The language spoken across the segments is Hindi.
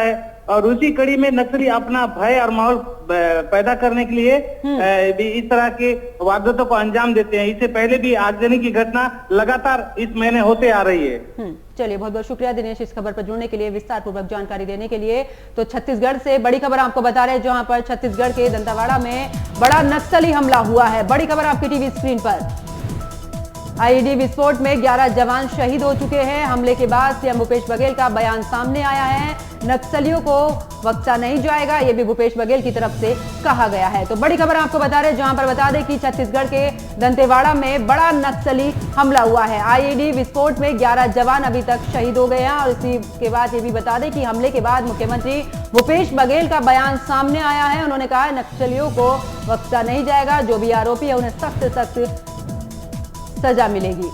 है और उसी कड़ी में नक्सली अपना भय और माहौल पैदा करने के लिए भी इस तरह के वारदातों को अंजाम देते हैं। इससे पहले भी आगजनी की घटना लगातार इस महीने होते आ रही है। चलिए, बहुत बहुत शुक्रिया दिनेश इस खबर पर जुड़ने के लिए, विस्तार पूर्वक जानकारी देने के लिए। तो छत्तीसगढ़ से बड़ी खबर आपको बता रहे हैं, जहां पर छत्तीसगढ़ के दंतेवाड़ा में बड़ा नक्सली हमला हुआ है। बड़ी खबर आपकी टीवी स्क्रीन पर। आईईडी विस्फोट में 11 जवान शहीद हो चुके हैं। हमले के बाद सीएम भूपेश बघेल का बयान सामने आया है। नक्सलियों को बख्शा नहीं जाएगा, यह भी भूपेश बघेल की तरफ से कहा गया है। तो बड़ी खबर आपको बता रहे हैं, जहां पर बता दें कि छत्तीसगढ़ के दंतेवाड़ा में बड़ा नक्सली हमला हुआ है। आईईडी विस्फोट में 11 जवान अभी तक शहीद हो गए हैं। और इसी के बाद ये भी बता दें कि हमले के बाद मुख्यमंत्री भूपेश बघेल का बयान सामने आया है। उन्होंने कहा नक्सलियों को बख्शा नहीं जाएगा, जो भी आरोपी है उन्हें सख्त से सख्त सजा मिलेगी।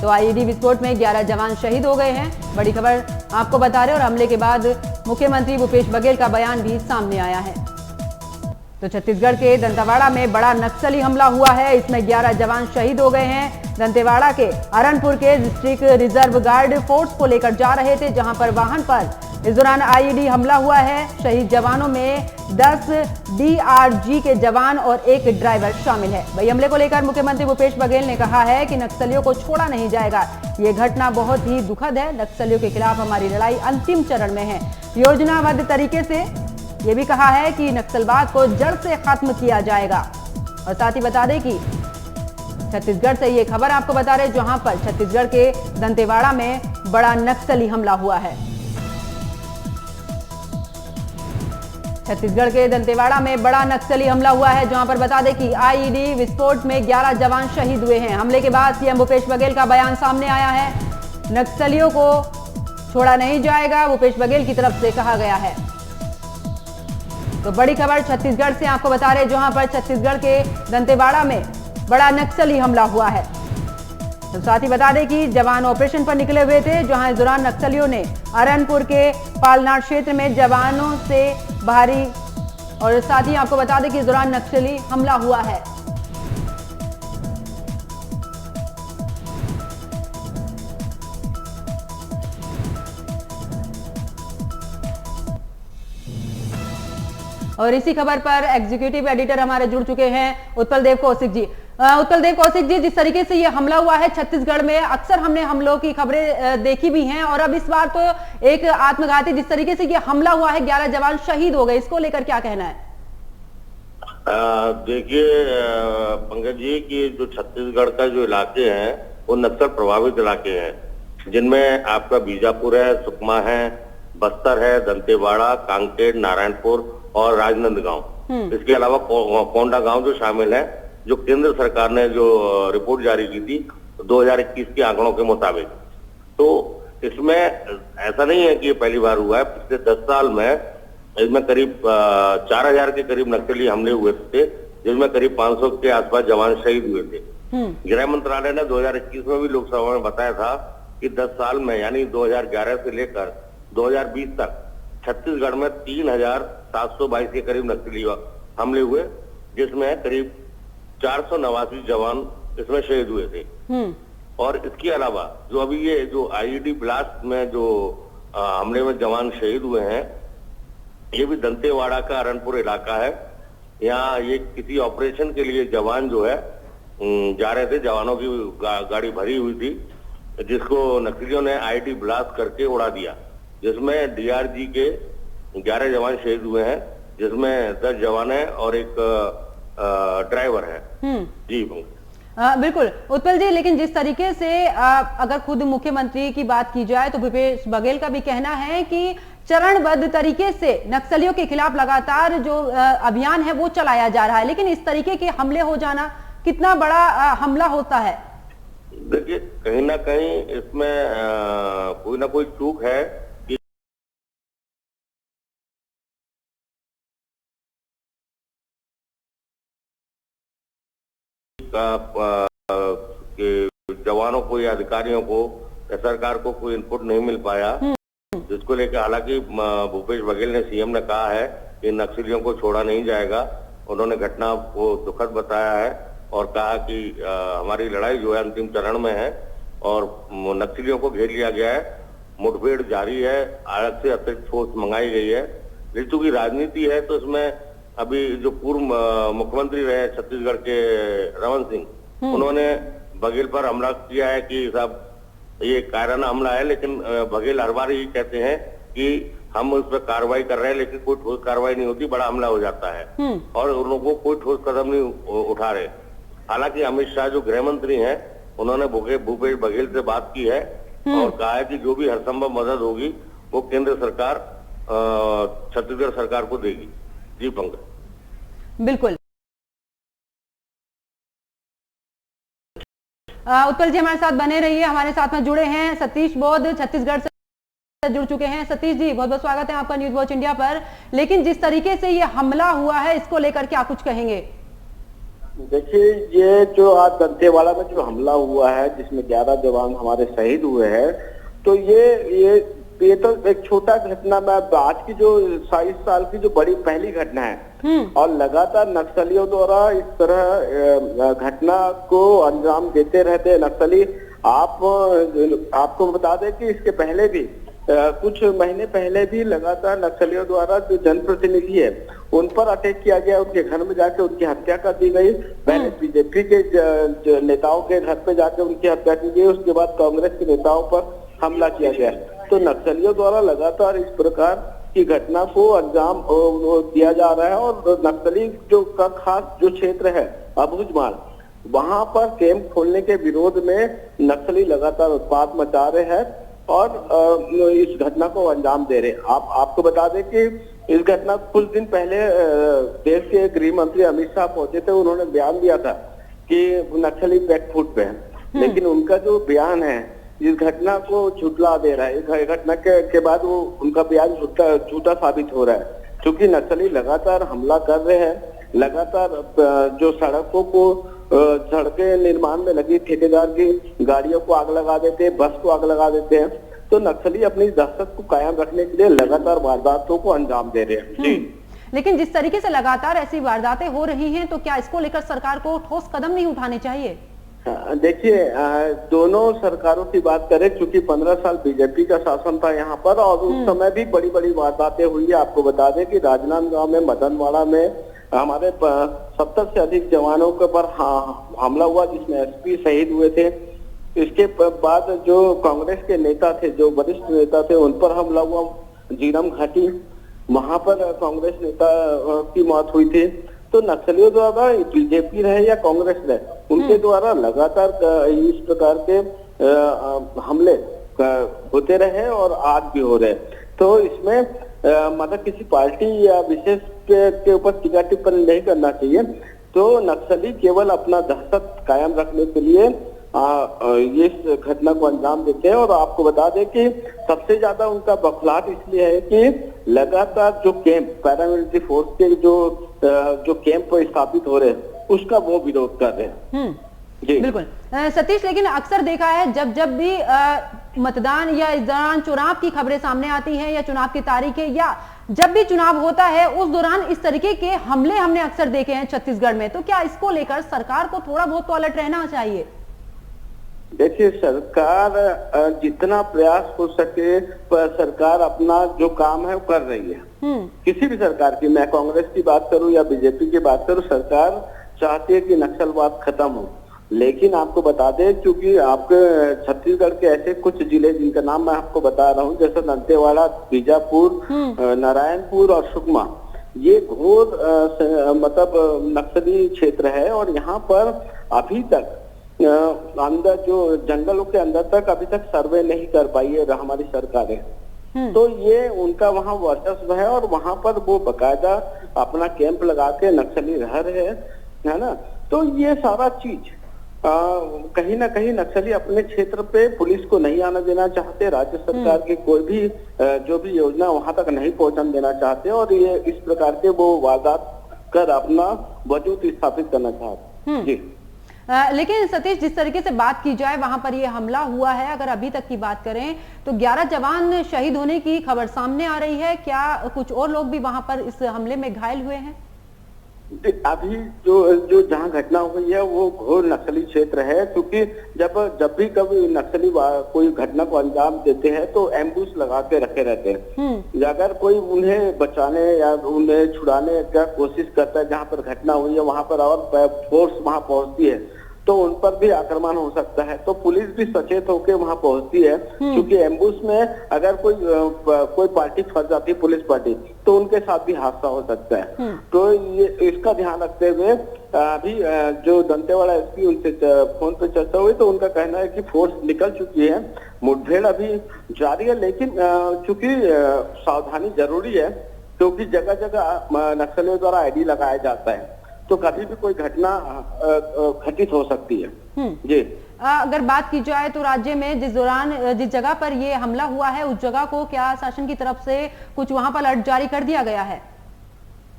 तो आईईडी विस्फोट में 11 जवान शहीद हो गए हैं। बड़ी खबर आपको बता रहे हैं। और हमले के बाद मुख्यमंत्री भूपेश बघेल का बयान भी सामने आया है। तो छत्तीसगढ़ के दंतेवाड़ा में बड़ा नक्सली हमला हुआ है। इसमें 11 जवान शहीद हो गए हैं। दंतेवाड़ा के अरनपुर के डिस्ट्रिक्ट रिजर्व गार्ड फोर्स को लेकर जा रहे थे, जहां पर वाहन पर इस दौरान आईईडी हमला हुआ है। शहीद जवानों में 10 डीआरजी के जवान और एक ड्राइवर शामिल है। वही हमले को लेकर मुख्यमंत्री भूपेश बघेल ने कहा है कि नक्सलियों को छोड़ा नहीं जाएगा। ये घटना बहुत ही दुखद है। नक्सलियों के खिलाफ हमारी लड़ाई अंतिम चरण में है। योजनाबद्ध तरीके से ये भी कहा है कि नक्सलवाद को जड़ से खत्म किया जाएगा। और साथ ही बता दें कि छत्तीसगढ़ से ये खबर आपको बता रहे, जहां पर छत्तीसगढ़ के दंतेवाड़ा में बड़ा नक्सली हमला हुआ है। छत्तीसगढ़ के दंतेवाड़ा में बड़ा नक्सली हमला हुआ है, जहां पर बता दें कि आईईडी विस्फोट में 11 जवान शहीद हुए हैं। हमले के बाद सीएम भूपेश बघेल का बयान सामने आया है। नक्सलियों को छोड़ा नहीं जाएगा, भूपेश बघेल की तरफ से कहा गया है। तो बड़ी खबर छत्तीसगढ़ से आपको बता रहे, जहां पर छत्तीसगढ़ के दंतेवाड़ा में बड़ा नक्सली हमला हुआ है। तो साथ ही बता दें कि जवान ऑपरेशन पर निकले हुए थे, जहां इस दौरान नक्सलियों ने अरनपुर के पालनार क्षेत्र में जवानों से भारी, और साथ ही आपको बता दें कि इस दौरान नक्सली हमला हुआ है। और इसी खबर पर एग्जीक्यूटिव एडिटर हमारे जुड़ चुके हैं उत्पल देव कौशिक जी। उत्पल देव कौशिक जी, जिस तरीके से ये हमला हुआ है छत्तीसगढ़ में, अक्सर हमने हमलों की खबरें देखी भी हैं, और अब इस बार तो एक आत्मघाती जिस तरीके से ये हमला हुआ है, 11 जवान शहीद हो गए, इसको लेकर क्या कहना है? देखिए पंकज जी, कि जो छत्तीसगढ़ का जो इलाके हैं वो नक्सल प्रभावित इलाके हैं, जिनमें आपका बीजापुर है, सुकमा है, बस्तर है, दंतेवाड़ा, कांकेर, नारायणपुर और राजनांदगांव। इसके अलावा कोंडा गांव जो शामिल है, जो केंद्र सरकार ने जो रिपोर्ट जारी की थी 2021 के आंकड़ों के मुताबिक। तो इसमें ऐसा नहीं है कि ये पहली बार हुआ है। पिछले 10 साल में इसमें करीब 4000 के करीब नक्सली हमले हुए थे, जिसमें करीब 500 के आसपास जवान शहीद हुए थे। गृह मंत्रालय ने 2021 में भी लोकसभा में बताया था कि 10 साल में, यानी 2011 से लेकर 2020 तक छत्तीसगढ़ में 3722 के करीब नक्सली हमले हुए, जिसमें करीब 489 जवान इसमें शहीद हुए थे। और इसके अलावा जो अभी ये जो आईईडी ब्लास्ट में जो हमले में जवान शहीद हुए हैं, ये भी दंतेवाड़ा का अरनपुर इलाका है। यहाँ ये किसी ऑपरेशन के लिए जवान जो है जा रहे थे, जवानों की गाड़ी भरी हुई थी, जिसको नक्सलियों ने आईईडी ब्लास्ट करके उड़ा दिया, जिसमें डीआरजी के 11 जवान शहीद हुए हैं, जिसमें 10 जवान है और एक ड्राइवर है। जी बिल्कुल उत्पल जी, लेकिन जिस तरीके से अगर खुद मुख्यमंत्री की बात की जाए तो भूपेश बघेल का भी कहना है कि चरणबद्ध तरीके से नक्सलियों के खिलाफ लगातार जो अभियान है वो चलाया जा रहा है, लेकिन इस तरीके के हमले हो जाना कितना बड़ा हमला होता है? देखिए, कहीं ना कहीं इसमें कोई ना कोई चूक है कि जवानों को या अधिकारियों को या सरकार को कोई इनपुट नहीं मिल पाया, जिसको लेकर हालांकि भूपेश बघेल ने, सीएम ने कहा है कि नक्सलियों को छोड़ा नहीं जाएगा। उन्होंने घटना को दुखद बताया है और कहा कि हमारी लड़ाई जो है अंतिम चरण में है और नक्सलियों को घेर लिया गया है मुठभेड़ जारी है, अलग से अतिरिक्त फोर्स मंगाई गई है। लेकिन चूंकि राजनीति है तो इसमें अभी जो पूर्व मुख्यमंत्री रहे छत्तीसगढ़ के रमन सिंह, उन्होंने बघेल पर हमला किया है कि साहब ये कायराना हमला है, लेकिन बघेल हर बार ये कहते हैं कि हम उस पर कार्रवाई कर रहे हैं, लेकिन कोई ठोस कार्रवाई नहीं होती, बड़ा हमला हो जाता है और उन लोगों को कोई ठोस कदम नहीं उठा रहे। हालांकि अमित शाह जो गृह मंत्री हैं, उन्होंने भूपेश बघेल से बात की है और कहा है कि जो भी हर संभव मदद होगी वो केंद्र सरकार छत्तीसगढ़ सरकार को देगी। जी पंकज। बिल्कुल। उत्पल जी हमारे साथ बने रहिए, हमारे साथ में जुड़े हैं सतीश बौद्ध, छत्तीसगढ़ से जुड़ चुके हैं। सतीश जी बहुत बहुत स्वागत है आपका न्यूज वॉच इंडिया पर। लेकिन जिस तरीके से ये हमला हुआ है, इसको लेकर क्या कुछ कहेंगे? देखिए, ये जो आज दंतेवाड़ा में जो हमला हुआ है जिसमें 11 जवान हमारे शहीद हुए हैं, तो ये तो एक छोटा घटना में आज की जो 27 साल की जो बड़ी पहली घटना है और लगातार नक्सलियों द्वारा इस तरह घटना को अंजाम देते रहते हैं नक्सली। आपको बता दें कि इसके पहले भी कुछ महीने पहले भी लगातार नक्सलियों द्वारा जो जनप्रतिनिधि है उन पर अटैक किया गया, उनके घर में जाके उनकी हत्या कर दी गई। पहले बीजेपी के नेताओं के घर पे जाके उनकी हत्या की गई, उसके बाद कांग्रेस के नेताओं पर हमला किया गया। तो नक्सलियों द्वारा लगातार इस प्रकार की घटना को अंजाम दिया जा रहा है और नक्सली जो का खास जो क्षेत्र है अबूझमाड़, वहां पर कैंप खोलने के विरोध में नक्सली लगातार उत्पात मचा रहे हैं और इस घटना को अंजाम दे रहे हैं। आपको बता दें कि इस घटना कुछ दिन पहले देश के गृह मंत्री अमित शाह पहुंचे थे, उन्होंने बयान दिया था कि नक्सली बैकफुट पे है, लेकिन उनका जो बयान है इस घटना को झुटला दे रहा है। इस घटना के बाद वो उनका बयान झूठा साबित हो रहा है, क्योंकि नक्सली लगातार हमला कर रहे हैं, लगातार जो सड़कें निर्माण में लगी ठेकेदार की गाड़ियों को आग लगा देते हैं, बस को आग लगा देते हैं। तो नक्सली अपनी दहशत को कायम रखने के लिए लगातार वारदातों को अंजाम दे रहे हैं। जी, लेकिन जिस तरीके से लगातार ऐसी वारदातें हो रही हैं, तो क्या इसको लेकर सरकार को ठोस कदम नहीं उठाने चाहिए? देखिए, दोनों सरकारों की बात करें, क्योंकि 15 साल बीजेपी का शासन था यहाँ पर और उस समय भी बड़ी बड़ी वारदातें हुई है। आपको बता दें कि राजनांदगांव में, मदनवाड़ा में हमारे 70 से अधिक जवानों के पर हमला हुआ, जिसमें एसपी शहीद हुए थे। इसके बाद जो कांग्रेस के नेता थे, जो वरिष्ठ नेता थे, उन पर हमला हुआ जीरम घाटी, वहां पर कांग्रेस नेता की मौत हुई थी। तो नक्सलियों द्वारा बीजेपी रहे या कांग्रेस रहे, उनके द्वारा लगातार इस प्रकार के हमले होते रहे और आज भी हो रहे। तो इसमें मतलब किसी पार्टी या विशेष के ऊपर टीका टिप्पणी नहीं करना चाहिए। तो नक्सली केवल अपना दहशत कायम रखने के लिए ये घटना को अंजाम देते हैं। और आपको बता दें कि सबसे ज्यादा उनका बखलाहट इसलिए है कि लगातार जो कैंप पैरामिलिट्री फोर्स के जो कैंप स्थापित हो रहे हैं उसका वो विरोध कर रहे हैं। जी बिल्कुल सतीश, लेकिन अक्सर देखा है जब भी मतदान या इस दौरान चुनाव की खबरें सामने आती हैं या चुनाव की तारीखें या जब भी चुनाव होता है, उस दौरान इस तरीके के हमले हमने अक्सर देखे हैं छत्तीसगढ़ में। तो क्या इसको लेकर सरकार को थोड़ा बहुत तो अलर्ट रहना चाहिए? देखिए, सरकार जितना प्रयास हो सके पर सरकार अपना जो काम है वो कर रही है। किसी भी सरकार की, मैं कांग्रेस की बात करूं या बीजेपी की बात करूं, सरकार चाहती है कि नक्सलवाद खत्म हो। लेकिन आपको बता दें, क्योंकि आपके छत्तीसगढ़ के ऐसे कुछ जिले जिनका नाम मैं आपको बता रहा हूं, जैसे दंतेवाड़ा, बीजापुर, नारायणपुर और सुकमा, ये घोर मतलब नक्सली क्षेत्र है। और यहाँ पर अभी तक अंदर जो जंगलों के अंदर तक अभी तक सर्वे नहीं कर पाई है हमारी सरकारें। तो ये उनका वहाँ वर्चस्व है और वहाँ पर वो बकायदा अपना कैंप लगा के नक्सली रह रहे हैं, है ना। तो ये सारा चीज कहीं ना कहीं नक्सली अपने क्षेत्र पे पुलिस को नहीं आना देना चाहते, राज्य सरकार की कोई भी जो भी योजना वहां तक नहीं पहुंचने देना चाहते और ये इस प्रकार के वो वारदात कर अपना वजूद स्थापित करना चाहते। जी लेकिन सतीश, जिस तरीके से बात की जाए, वहां पर यह हमला हुआ है, अगर अभी तक की बात करें तो 11 जवान शहीद होने की खबर सामने आ रही है। क्या कुछ और लोग भी वहां पर इस हमले में घायल हुए हैं? अभी जो जहाँ घटना हुई है वो घोर नक्सली क्षेत्र है, क्योंकि जब भी कभी नक्सली कोई घटना को अंजाम देते हैं तो एम्बुश लगा के रखे रहते हैं। अगर कोई उन्हें बचाने या उन्हें छुड़ाने का कोशिश करता है, जहाँ पर घटना हुई है वहां पर और फोर्स वहां पहुंचती है तो उन पर भी आक्रमण हो सकता है। तो पुलिस भी सचेत होकर वहां पहुंचती है, क्योंकि एम्बुश में अगर कोई पार्टी फंस जाती है, पुलिस पार्टी, तो उनके साथ भी हादसा हो सकता है। तो ये इसका ध्यान रखते हुए अभी जो दंतेवाड़ा एसपी उनसे फोन पे चर्चा हुई तो उनका कहना है कि फोर्स निकल चुकी है, मुठभेड़ अभी जारी है, लेकिन चूंकि सावधानी जरूरी है, क्योंकि जगह जगह नक्सलियों द्वारा आईडी लगाया जाता है, तो कभी भी कोई घटना घटित हो सकती है। जी, अगर बात की जाए तो राज्य में जिस जगह पर ये हमला हुआ है उस जगह को क्या शासन की तरफ से कुछ वहां पर अलर्ट जारी कर दिया गया है?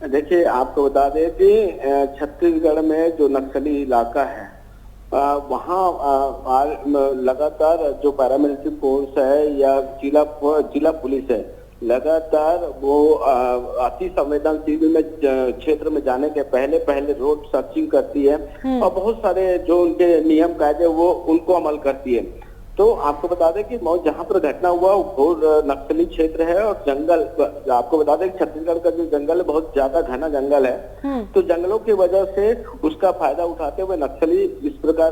देखिए, आपको बता दें कि छत्तीसगढ़ में जो नक्सली इलाका है वहाँ लगातार जो पैरामिलिट्री फोर्स है या जिला पुलिस है, लगातार वो अति संवेदनशील में क्षेत्र में जाने के पहले रोड सर्चिंग करती है और बहुत सारे जो उनके नियम कायदे वो उनको अमल करती है। तो आपको बता दें कि जहाँ पर घटना हुआ वो नक्सली क्षेत्र है और जंगल, आपको बता दें कि छत्तीसगढ़ का जो जंगल है बहुत ज्यादा घना जंगल है, तो जंगलों की वजह से उसका फायदा उठाते हुए नक्सली इस प्रकार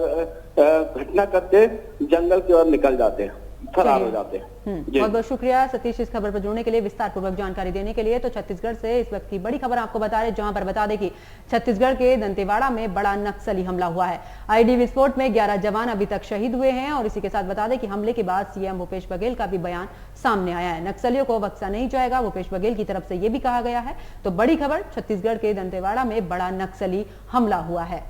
घटना करके जंगल की ओर निकल जाते हैं, फरार हो जाते हैं। बहुत बहुत शुक्रिया सतीश इस खबर पर जुड़ने के लिए, विस्तार पूर्वक जानकारी देने के लिए। तो छत्तीसगढ़ से इस वक्त की बड़ी खबर आपको बता रहे, जहां पर बता दें कि छत्तीसगढ़ के दंतेवाड़ा में बड़ा नक्सली हमला हुआ है। आईडी विस्फोट में 11 जवान अभी तक शहीद हुए हैं और इसी के साथ बता दें कि हमले के बाद सीएम भूपेश बघेल का भी बयान सामने आया है। नक्सलियों को बख्शा नहीं जाएगा, भूपेश बघेल की तरफ से यह भी कहा गया है। तो बड़ी खबर, छत्तीसगढ़ के दंतेवाड़ा में बड़ा नक्सली हमला हुआ है।